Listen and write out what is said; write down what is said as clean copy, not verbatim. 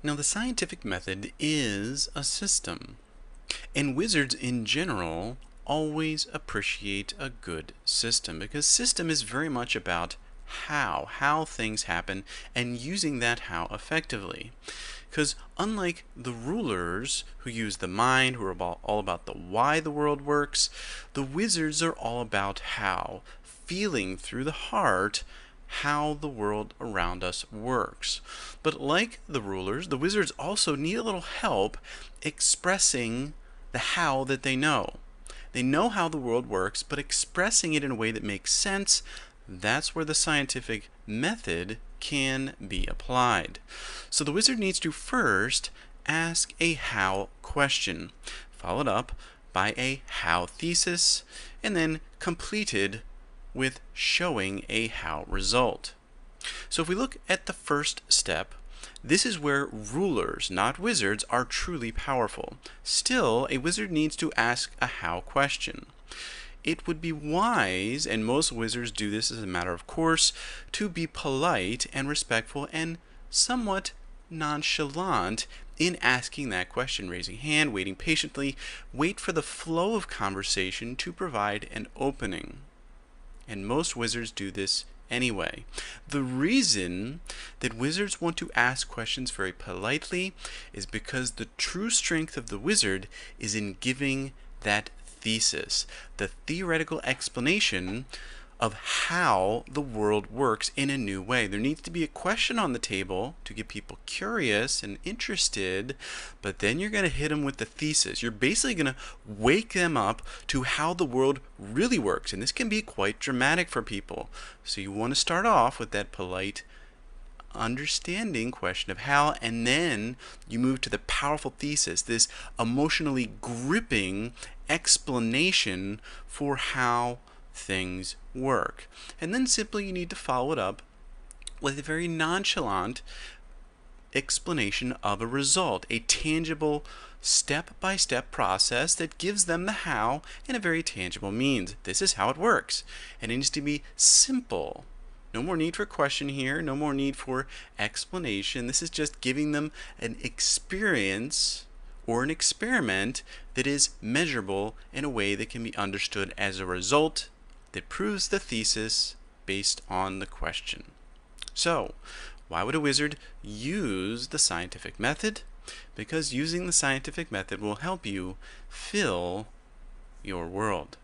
Now, the scientific method is a system, and wizards in general always appreciate a good system because system is very much about how things happen and using that how effectively. Because unlike the rulers who use the mind, who are all about the why the world works, the wizards are all about how, feeling through the heart how the world around us works. But like the rulers, the wizards also need a little help expressing the how that they know. They know how the world works, but expressing it in a way that makes sense, that's where the scientific method can be applied. So the wizard needs to first ask a how question, followed up by a how thesis, and then completed with showing a how result. So if we look at the first step, this is where rulers, not wizards, are truly powerful. Still, a wizard needs to ask a how question. It would be wise, and most wizards do this as a matter of course, to be polite and respectful and somewhat nonchalant in asking that question, raising hand, waiting patiently, wait for the flow of conversation to provide an opening. And most wizards do this anyway. The reason that wizards want to ask questions very politely is because the true strength of the wizard is in giving that thesis, the theoretical explanation of how the world works in a new way. There needs to be a question on the table to get people curious and interested, but then you're going to hit them with the thesis. You're basically going to wake them up to how the world really works, and this can be quite dramatic for people. So you want to start off with that polite understanding question of how, and then you move to the powerful thesis, this emotionally gripping explanation for how things work. And then simply you need to follow it up with a very nonchalant explanation of a result, a tangible step-by-step process that gives them the how in a very tangible means. This is how it works. And it needs to be simple. No more need for question here, no more need for explanation. This is just giving them an experience or an experiment that is measurable in a way that can be understood as a result that proves the thesis based on the question. So, why would a wizard use the scientific method? Because using the scientific method will help you fill your world.